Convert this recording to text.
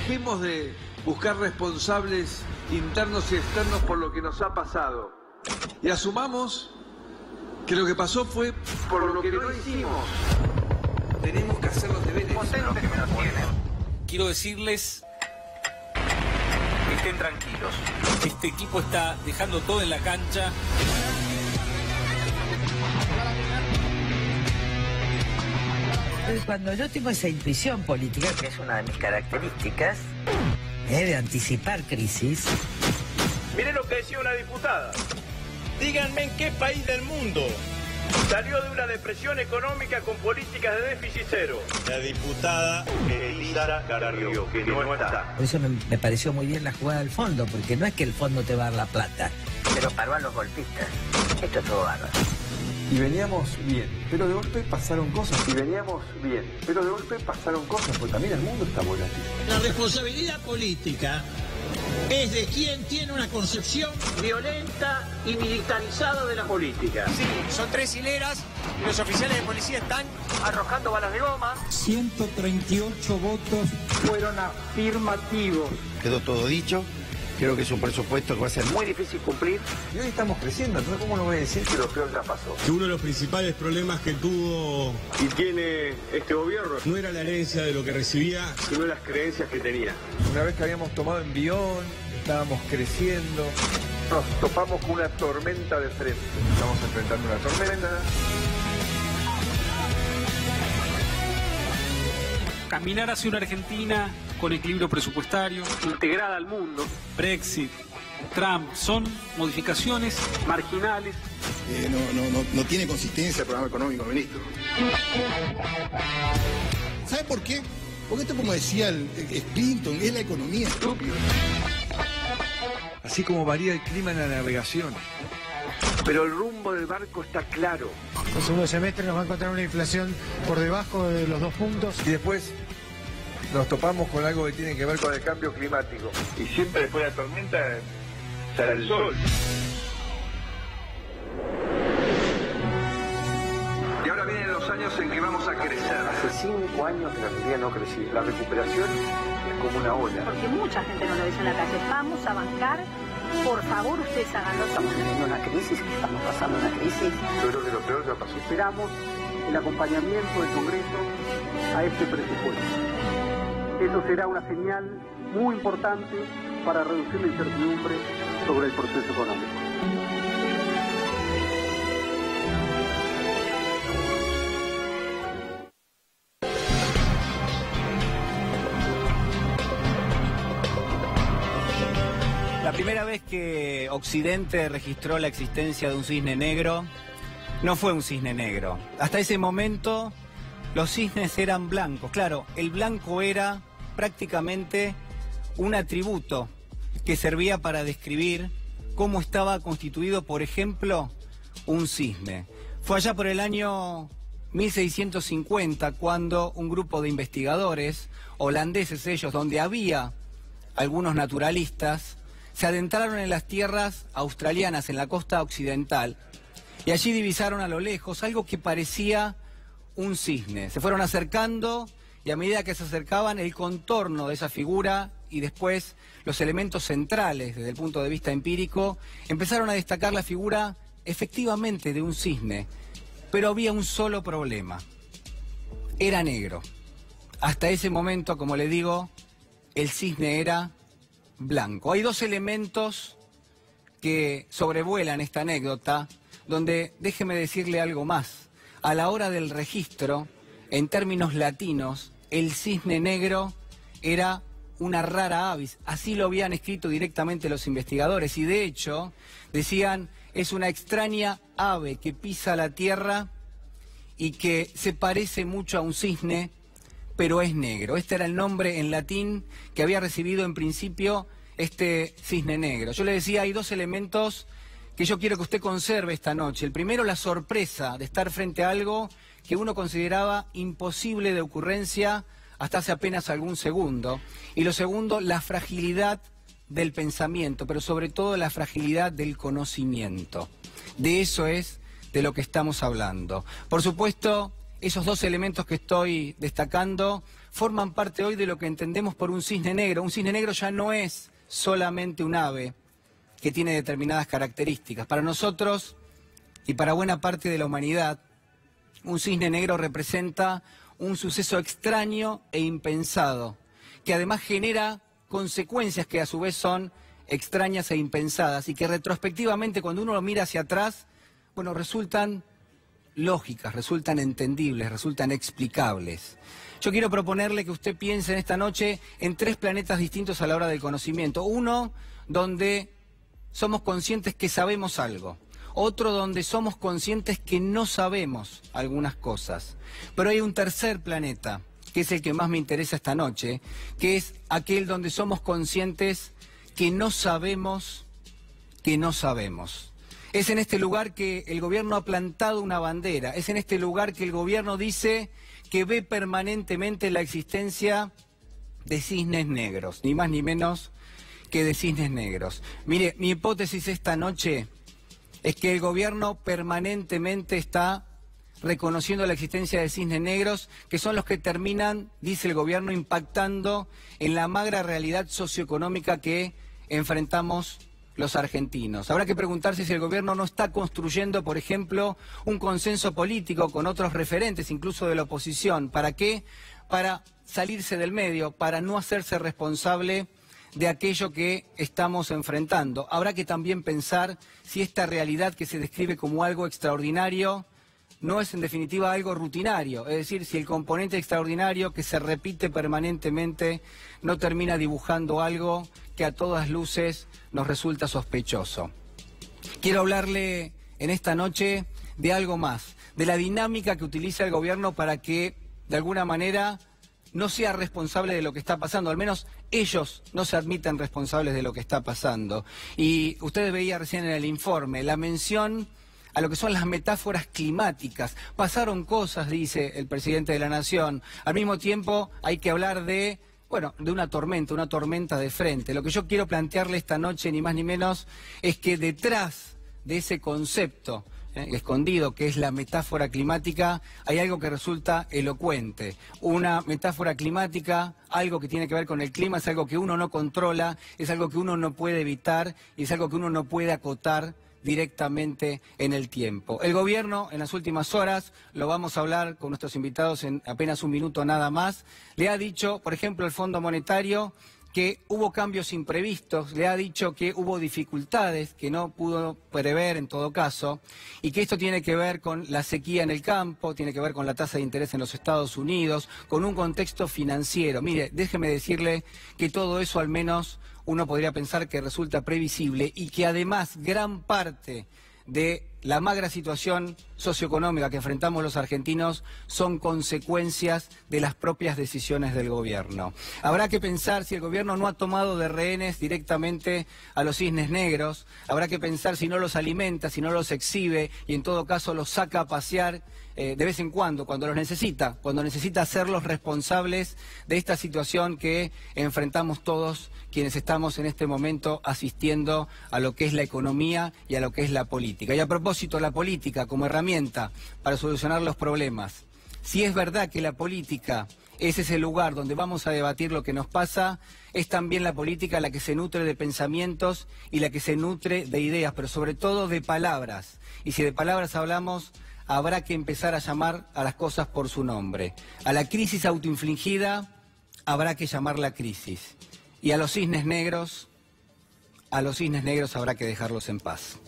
Dejemos de buscar responsables internos y externos por lo que nos ha pasado. Y asumamos que lo que pasó fue por lo que no hicimos. Tenemos que hacer los deberes. Quiero decirles que estén tranquilos. Este equipo está dejando todo en la cancha. Cuando yo tengo esa intuición política, que es una de mis características, de anticipar crisis. Miren lo que decía una diputada. Díganme en qué país del mundo salió de una depresión económica con políticas de déficit cero. La diputada Elisa Carrió, que no está. Por eso me pareció muy bien la jugada del fondo, porque no es que el fondo te va a dar la plata, pero paró a los golpistas. Esto es todo bárbaro. Y veníamos bien, pero de golpe pasaron cosas. Y veníamos bien, pero de golpe pasaron cosas, porque también el mundo está volátil. La responsabilidad política es de quien tiene una concepción violenta y militarizada de la política. Sí, son 3 hileras y los oficiales de policía están arrojando balas de goma. 138 votos Fueron afirmativos. Quedó todo dicho. Creo que es un presupuesto que va a ser muy difícil cumplir. Y hoy estamos creciendo, entonces ¿cómo no voy a decir que lo peor ya pasó? Que uno de los principales problemas que tuvo Y tiene este gobierno, no era la herencia de lo que recibía, sino las creencias que tenía. Una vez que habíamos tomado envión, estábamos creciendo, nos topamos con una tormenta de frente. Estamos enfrentando una tormenta. Caminar hacia una Argentina con equilibrio presupuestario, integrada al mundo, Brexit, Trump, son modificaciones marginales. No tiene consistencia el programa económico, ministro. ¿Sabe por qué? Porque esto, como decía el Clinton, es la economía estúpida. Así como varía el clima en la navegación. Pero el rumbo del barco está claro. El segundo semestre nos va a encontrar una inflación por debajo de los 2 puntos. Y después nos topamos con algo que tiene que ver con el cambio climático. Y siempre después de la tormenta sale el sol. Y ahora vienen los años en que vamos a crecer. Hace 5 años que la Argentina no crecía. La recuperación es como una ola. Porque mucha gente no lo dice en la calle. Vamos a bancar. Por favor, ustedes háganlo. Estamos teniendo una crisis, estamos pasando una crisis. Yo creo que lo peor ya pasó. Esperamos el acompañamiento del Congreso a este presupuesto. Eso será una señal muy importante para reducir la incertidumbre sobre el proceso económico. La primera vez que Occidente registró la existencia de un cisne negro, no fue un cisne negro. Hasta ese momento los cisnes eran blancos. Claro, el blanco era prácticamente un atributo que servía para describir cómo estaba constituido, por ejemplo, un cisne. Fue allá por el año 1650 cuando un grupo de investigadores, holandeses ellos, donde había algunos naturalistas, se adentraron en las tierras australianas, en la costa occidental, y allí divisaron a lo lejos algo que parecía un cisne. Se fueron acercando y a medida que se acercaban el contorno de esa figura y después los elementos centrales desde el punto de vista empírico empezaron a destacar la figura efectivamente de un cisne, pero había un solo problema: era negro. Hasta ese momento, como le digo, el cisne era blanco. Hay 2 elementos que sobrevuelan esta anécdota, donde déjeme decirle algo más. A la hora del registro, en términos latinos, el cisne negro era una rara avis. Así lo habían escrito directamente los investigadores y de hecho decían: es una extraña ave que pisa la tierra y que se parece mucho a un cisne, pero es negro. Este era el nombre en latín que había recibido en principio este cisne negro. Yo le decía, hay 2 elementos que yo quiero que usted conserve esta noche. El primero, la sorpresa de estar frente a algo que uno consideraba imposible de ocurrencia hasta hace apenas algún segundo. Y lo segundo, la fragilidad del pensamiento, pero sobre todo la fragilidad del conocimiento. De eso es de lo que estamos hablando. Por supuesto, esos 2 elementos que estoy destacando forman parte hoy de lo que entendemos por un cisne negro. Un cisne negro ya no es solamente un ave que tiene determinadas características. Para nosotros y para buena parte de la humanidad, un cisne negro representa un suceso extraño e impensado, que además genera consecuencias que a su vez son extrañas e impensadas y que retrospectivamente cuando uno lo mira hacia atrás, bueno, resultan lógicas, resultan entendibles, resultan explicables. Yo quiero proponerle que usted piense en esta noche en 3 planetas distintos a la hora del conocimiento. Uno donde somos conscientes que sabemos algo. Otro donde somos conscientes que no sabemos algunas cosas. Pero hay un tercer planeta, que es el que más me interesa esta noche, que es aquel donde somos conscientes que no sabemos que no sabemos. Es en este lugar que el gobierno ha plantado una bandera, es en este lugar que el gobierno dice que ve permanentemente la existencia de cisnes negros, ni más ni menos que de cisnes negros. Mire, mi hipótesis esta noche es que el gobierno permanentemente está reconociendo la existencia de cisnes negros, que son los que terminan, dice el gobierno, impactando en la magra realidad socioeconómica que enfrentamos los argentinos. Habrá que preguntarse si el gobierno no está construyendo, por ejemplo, un consenso político con otros referentes, incluso de la oposición. ¿Para qué? Para salirse del medio, para no hacerse responsable de aquello que estamos enfrentando. Habrá que también pensar si esta realidad que se describe como algo extraordinario no es en definitiva algo rutinario, es decir, si el componente extraordinario que se repite permanentemente no termina dibujando algo que a todas luces nos resulta sospechoso. Quiero hablarle en esta noche de algo más, de la dinámica que utiliza el gobierno para que, de alguna manera, no sea responsable de lo que está pasando, al menos ellos no se admiten responsables de lo que está pasando. Y ustedes veían recién en el informe la mención a lo que son las metáforas climáticas. Pasaron cosas, dice el presidente de la Nación. Al mismo tiempo hay que hablar de, bueno, de una tormenta de frente. Lo que yo quiero plantearle esta noche, ni más ni menos, es que detrás de ese concepto escondido que es la metáfora climática, hay algo que resulta elocuente. Una metáfora climática, algo que tiene que ver con el clima, es algo que uno no controla, es algo que uno no puede evitar y es algo que uno no puede acotar directamente en el tiempo. El gobierno, en las últimas horas, lo vamos a hablar con nuestros invitados en apenas un minuto nada más, le ha dicho, por ejemplo, el Fondo Monetario, que hubo cambios imprevistos, le ha dicho que hubo dificultades que no pudo prever en todo caso, y que esto tiene que ver con la sequía en el campo, tiene que ver con la tasa de interés en los Estados Unidos, con un contexto financiero. Mire, déjeme decirle que todo eso al menos uno podría pensar que resulta previsible y que además gran parte de la magra situación socioeconómica que enfrentamos los argentinos son consecuencias de las propias decisiones del gobierno. Habrá que pensar si el gobierno no ha tomado de rehenes directamente a los cisnes negros, habrá que pensar si no los alimenta, si no los exhibe y en todo caso los saca a pasear de vez en cuando los necesita, cuando necesita hacerlos responsables de esta situación que enfrentamos todos quienes estamos en este momento asistiendo a lo que es la economía y a lo que es la política. Y a propósito, la política como herramienta para solucionar los problemas. Si es verdad que la política es ese lugar donde vamos a debatir lo que nos pasa, es también la política la que se nutre de pensamientos y la que se nutre de ideas, pero sobre todo de palabras. Y si de palabras hablamos, habrá que empezar a llamar a las cosas por su nombre. A la crisis autoinfligida habrá que llamarla crisis. Y a los cisnes negros habrá que dejarlos en paz.